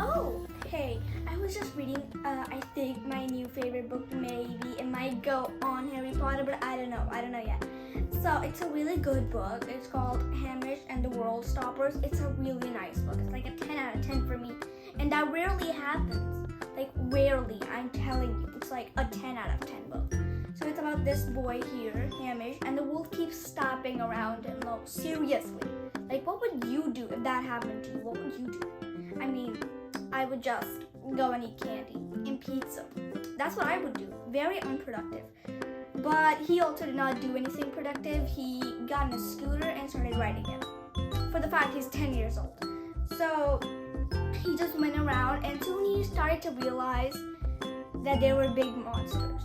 Oh, hey, I was just reading, I think my new favorite book, maybe it might go on Harry Potter, but I don't know yet. So it's a really good book. It's called Hamish and the World Stoppers. It's a really nice book. It's like a 10 out of 10 for me. And that rarely happens. Like rarely, I'm telling you. It's like a 10 out of 10 book. So it's about this boy here, Hamish, and the wolf keeps stopping around him. No, seriously. Like what would you do if that happened to you? What would you do? I mean, I would just go and eat candy and pizza. That's what I would do. Very unproductive. But he also did not do anything productive. He got in a scooter and started riding it. For the fact he's 10 years old. So he just went around and soon he started to realize that there were big monsters,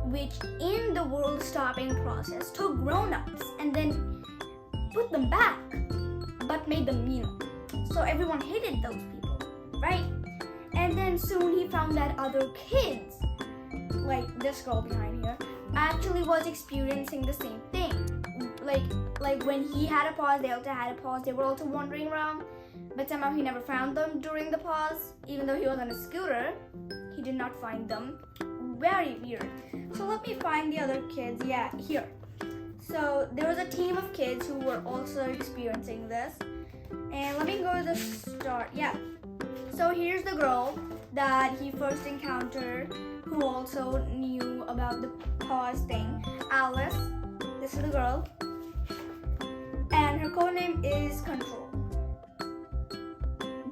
which in the world stopping process took grown-ups and then put them back, but made them meaner. So everyone hated those people, right? And then soon he found that other kids, like this girl behind here, actually was experiencing the same thing. Like when he had a pause, they also had a pause. They were also wandering around, but somehow he never found them during the pause. Even though he was on a scooter, he did not find them. Very weird. So let me find the other kids. Yeah, here. So there was a team of kids who were also experiencing this. And let me go to the start. Yeah. So here's the girl that he first encountered who also knew about the pause thing. Alice. This is the girl. And her codename is Control.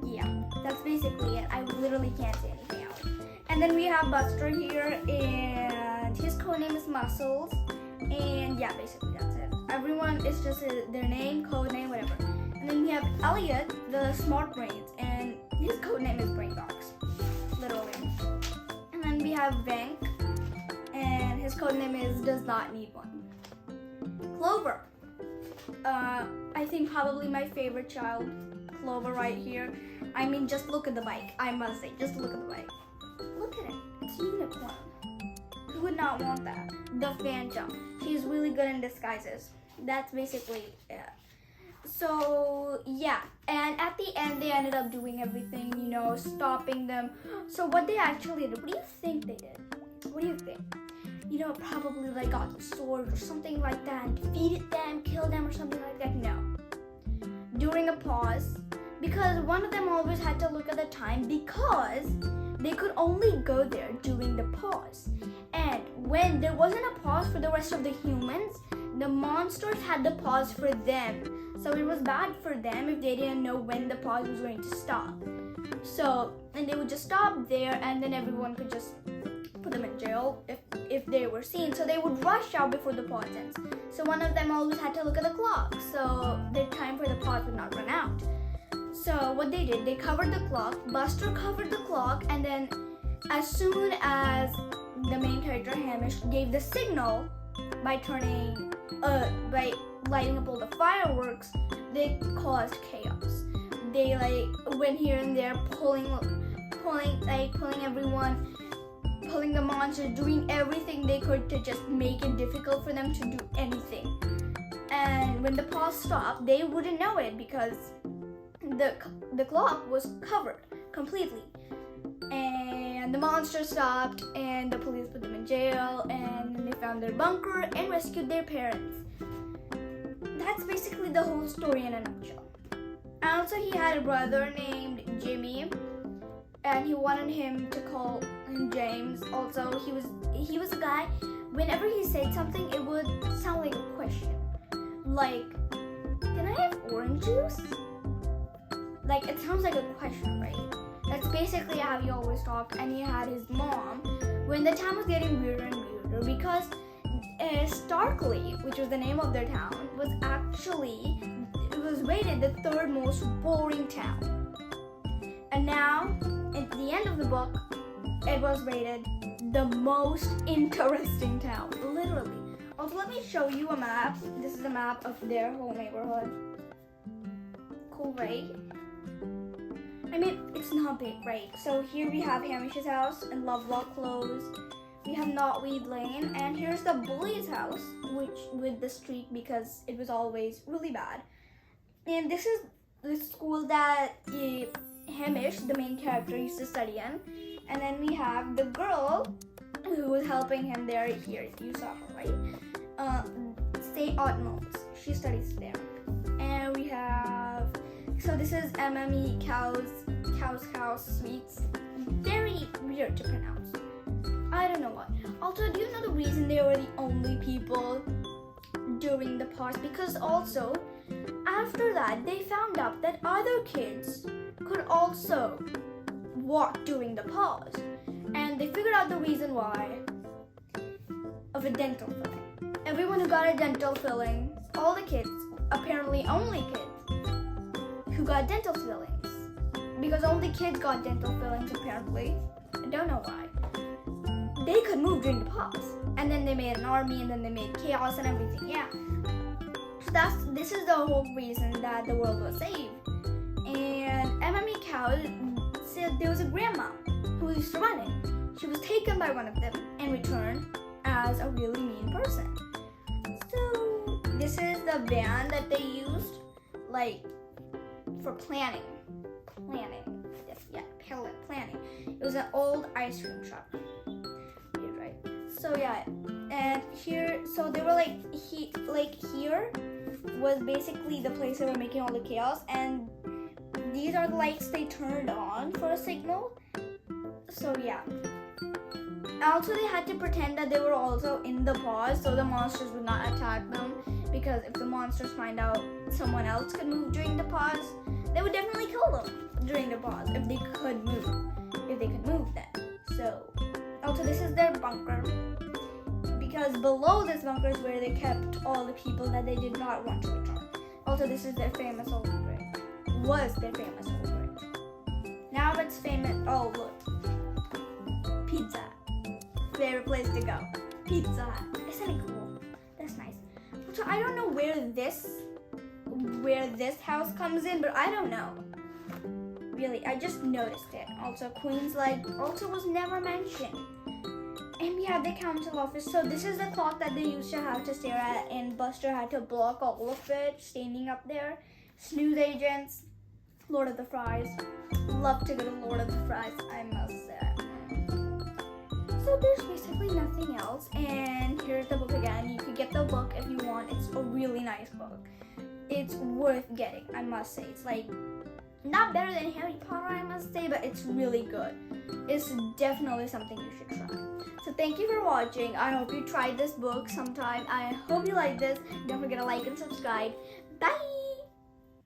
Yeah, that's basically it. I literally can't say anything else. And then we have Buster here, and his codename is Muscles. And yeah, basically that's it. Everyone is just their name, codename, whatever. And then we have Elliot, the smart brains, and his codename is Brainbox, literally. And then we have Vank, and his codename is Does Not Need One. Clover. I think probably my favorite child, Clover right here. I mean, just look at the bike. I must say, just look at the bike. Look at it. It's a unicorn. Who would not want that? The Phantom. She's really good in disguises. That's basically it. So yeah, and at the end they ended up doing everything, stopping them. So what they actually did, what do you think they did? What do you think? Probably they got a sword or something like that and defeated them, killed them or something like that. No. During a pause, because one of them always had to look at the time because they could only go there during the pause. And when there wasn't a pause for the rest of the humans, the monsters had the pause for them. So it was bad for them if they didn't know when the pause was going to stop. So, and they would just stop there and then everyone could just put them in jail if they were seen. So they would rush out before the pause ends. So one of them always had to look at the clock so the time for the pause would not run out. So what they did, they covered the clock, Buster covered the clock, and then as soon as the main character Hamish gave the signal by lighting up all the fireworks, they caused chaos. They went here and there, pulling everyone, pulling the monsters, doing everything they could to just make it difficult for them to do anything. And when the pause stopped, they wouldn't know it because the clock was covered completely. And the monster stopped and the police put them in jail and then they found their bunker and rescued their parents. That's basically the whole story in a nutshell. And also he had a brother named Jimmy and he wanted him to call him James. Also he was a guy, whenever he said something it would sound like a question. Like, can I have orange juice? Like, it sounds like a question, right? That's basically how he always talked. And he had his mom when the town was getting weirder and weirder because Starkley, which was the name of their town, was rated the third most boring town. And now, at the end of the book, it was rated the most interesting town, literally. Also, let me show you a map. This is a map of their whole neighborhood. Cool, right? I mean, it's not big, right? So here we have Hamish's house and Lovelock Close. We have Knotweed Lane, and here's the bully's house, which with the streak because it was always really bad. And this is the school that Hamish, the main character, used to study in. And then we have the girl who was helping him there. Here, you saw her, right? St. Otmos. She studies there. And we have, so this is MME Cows Sweets. Very weird to pronounce. I don't know why. Also, do you know the reason they were the only people during the pause? Because also, after that, they found out that other kids could also walk during the pause. And they figured out the reason why of a dental filling. Everyone who got a dental filling, all the kids, apparently only kids, who got dental fillings. Because only kids got dental fillings, apparently. I don't know why. They could move during the pause. And then they made an army, and then they made chaos and everything, yeah. So this is the whole reason that the world was saved. And MME Cow said there was a grandma who used to run it. She was taken by one of them and returned as a really mean person. So this is the van that they used, like, for planning. Planning. It was an old ice cream truck. Weird, right? So yeah, and here, so they were here was basically the place they were making all the chaos, and these are the lights they turned on for a signal. So yeah. Also, they had to pretend that they were also in the pause, so the monsters would not attack them. Because if the monsters find out someone else could move during the pause, they would definitely kill them during the pause if they could move. If they could move then. So, also this is their bunker. Because below this bunker is where they kept all the people that they did not want to return. Also, this is their famous old bridge. Was their famous old bridge. Now it's famous. Oh, look. Pizza. Favorite place to go. Pizza Hut. Isn't it cool? That's nice. So I don't know where this house comes in, but I don't know. Really, I just noticed it. Also, Queen's Light also was never mentioned. And we have the council office. So this is the clock that they used to have to stare at, and Buster had to block all of it, standing up there. Snooze Agents, Lord of the Fries. Love to go to Lord of the Fries, I must say. So there's basically nothing else. And here's the book again. You could get the book if you want. It's a really nice book. It's worth getting, I must say. It's like not better than Harry Potter, I must say, but it's really good. It's definitely something you should try. So thank you for watching. I hope you tried this book sometime. I hope you like this. Don't forget to like and subscribe. Bye!